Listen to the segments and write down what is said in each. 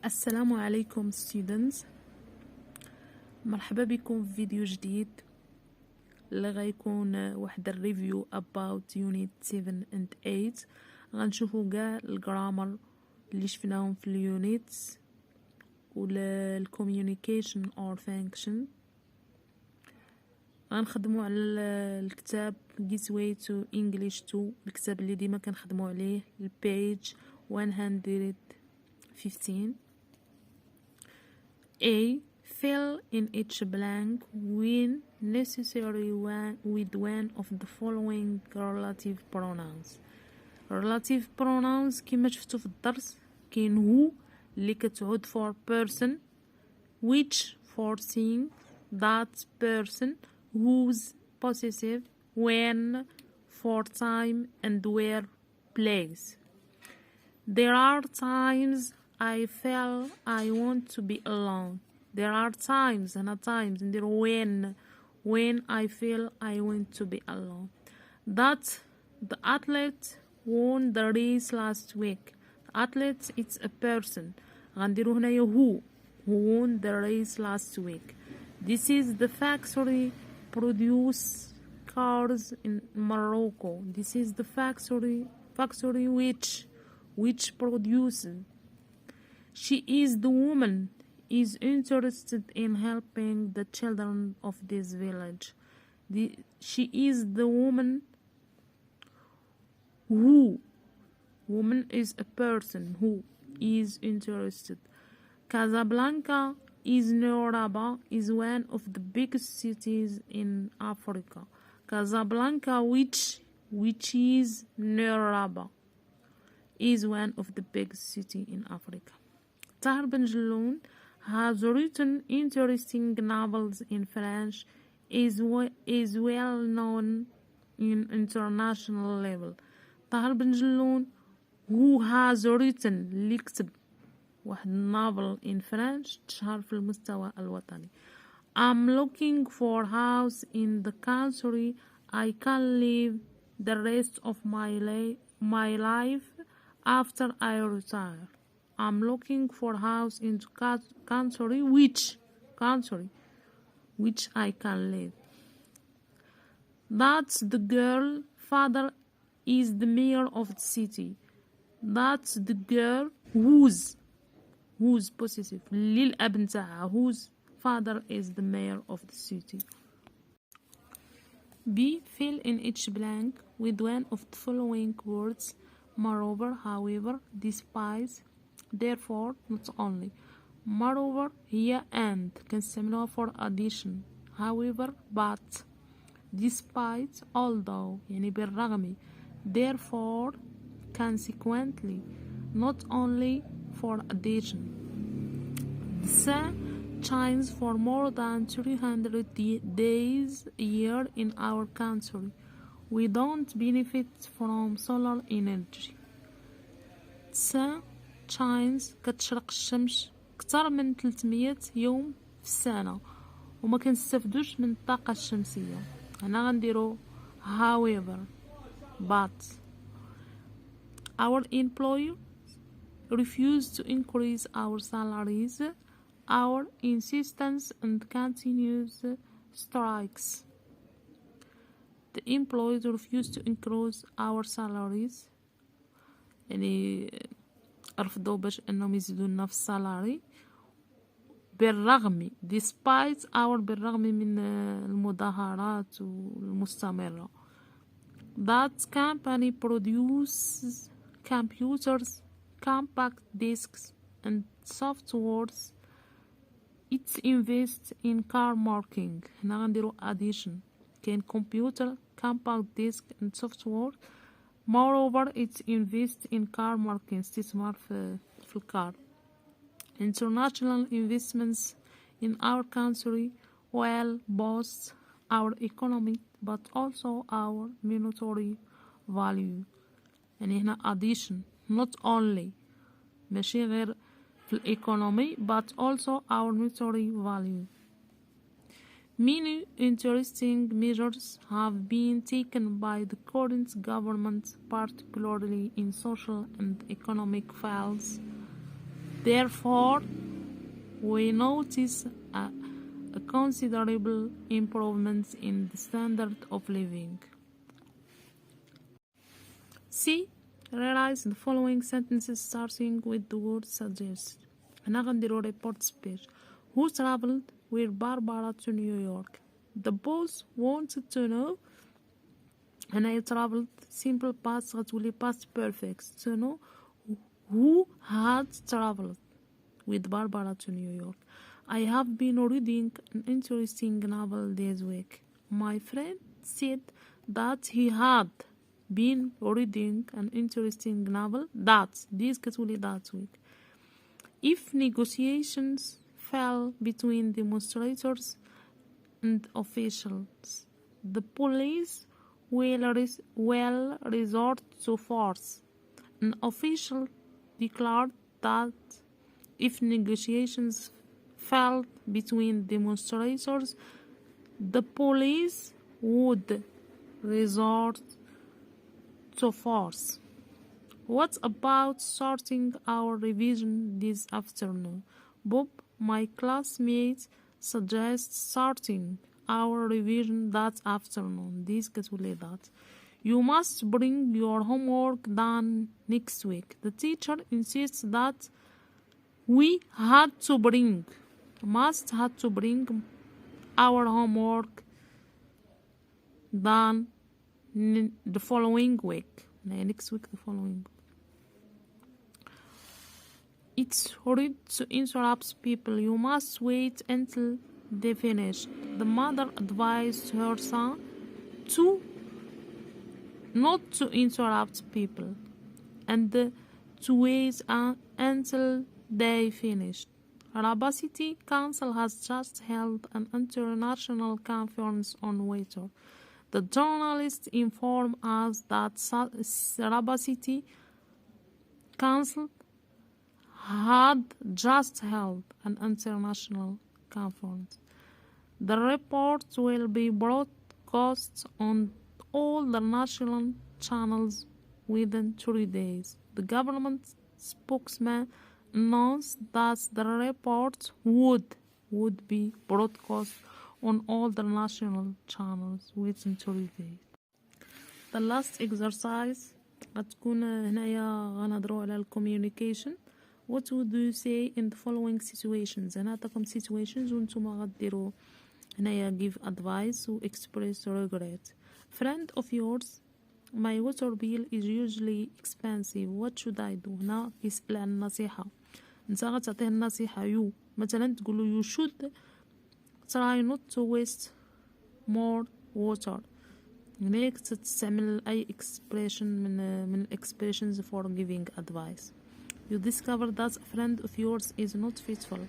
السلام عليكم students. مرحبا بكم في فيديو جديد اللي غيكون واحد الريفيو about unit 7 and 8. غنشوفوا كاع الجرامر اللي شفناهم في اليونيتس والcommunication or function. غنخدموا على الكتاب Gateway to English 2، الكتاب اللي ديما كنخدموا عليه، البيج 115. A. Fill in each blank when necessary with one of the following relative pronouns. relative pronouns كما شفتوا في الدرس، كاين who اللي كتعود for person، which for thing، that person، whose possessive، when for time and where place. There are times I feel I want to be alone. There are times and times and there when I feel I want to be alone. That the athlete won the race last week. The athlete it's a person. غنديرو هنايا who won the race last week. This is the factory produce cars in Morocco. This is the factory which produces. She is the woman is interested in helping the children of this village. She is the woman who. Woman is a person who is interested. Casablanca is near Rabat, is one of the biggest cities in Africa. Casablanca, which is near Rabat, is one of the biggest cities in Africa. Tahar Benjelloun has written interesting novels in French, is well known in international level. Tahar Benjelloun who has written اللي كتب واحد novel in French تشهر في المستوى الوطني. I'm looking for house in the country I can live the rest of my life after I retire. I'm looking for house in the country which I can live. That's the girl father is the mayor of the city. That's the girl whose possessive للأب نتاعها whose father is the mayor of the city. B. Fill in each blank with one of the following words: moreover, however, despite, therefore, not only. moreover هي and كنستعملوها for addition. however but. despite although يعني بالرغم. therefore consequently. not only for addition. The sun shines for more than 300 days a year in our country. We don't benefit from solar energy. The sun shines كتشرق الشمس أكثر من 300 يوم في السنة وما كنستافدوش من الطاقة الشمسية. هنا غنديرو however but. Our employer refuse to increase our salaries. Our insistence and continuous strikes. The employees refuse to increase our salaries. يعني رفضوا باش انهم يزيدوا لنا في السالاري بالرغم despite our بالرغم من المظاهرات المستمرة. That company produces computers, compact discs and softwares. It invests in car marking. هنا غنديرو addition. كاين computer, compact disc and software. moreover it invests in car marking استثمار في الكار. International investments in our country will boost our economy but also our monetary value. يعني هنا addition not only ماشي غير في economy but also our monetary value. Many interesting measures have been taken by the current government, particularly in social and economic fields. Therefore, we notice a considerable improvement in the standard of living. C. Realize the following sentences starting with the word suggest. هنا غنديرو report speech. Who traveled with Barbara to New York? The boss wanted to know. هنا traveled simple past غتولي past perfect. To know who had traveled with Barbara to New York. I have been reading an interesting novel this week. My friend said that he had been reading an interesting novel this كتولي that week. If negotiations fell between demonstrators and officials, the police will resort to force. An official declared that if negotiations fell between demonstrators, the police would resort to force. What about starting our revision this afternoon? Bob, my classmate, suggests starting our revision that afternoon. This كتولي that. You must bring your homework done next week. The teacher insists that we had to bring our homework done the following week. Next week, the following week. It's rude to interrupt people. You must wait until they finish. The mother advised her son not to interrupt people and to wait until they finished. Rabat City Council has just held an international conference on water. The journalists inform us that Rabat City Council had just held an international conference. The report will be broadcast on all the national channels within 3 days. The government spokesman announced that the report would be broadcast on all the national channels within 3 days. The last exercise غتكون هنايا غنهضروا على communication. What would you say in the following situations? أنا عطاكم situations وانتم غديروا هنايا give advice و express regret. Friend of yours, my water bill is usually expensive. What should I do? هنا يسأل عن النصيحة. انت غتعطيه النصيحة you مثلا تقولوا you should try not to waste more water. هناك تستعمل أي expression من expressions for giving advice. You discover that a friend of yours is not faithful.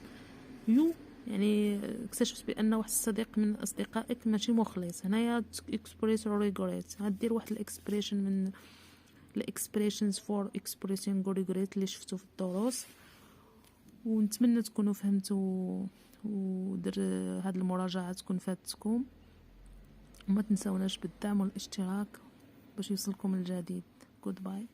You يعني اكتشفت بأن واحد الصديق من أصدقائك ماشي مخلص. هنايا express regret. هدير واحد الإكسبريشن من الإكسبريشنز for expressing regret اللي شفتو في الدروس. ونتمنى تكونوا فهمتوا ودر هاد المراجعة تكون فاتتكم. وما تنسوناش بالدعم والاشتراك باش يوصلكم الجديد. Goodbye.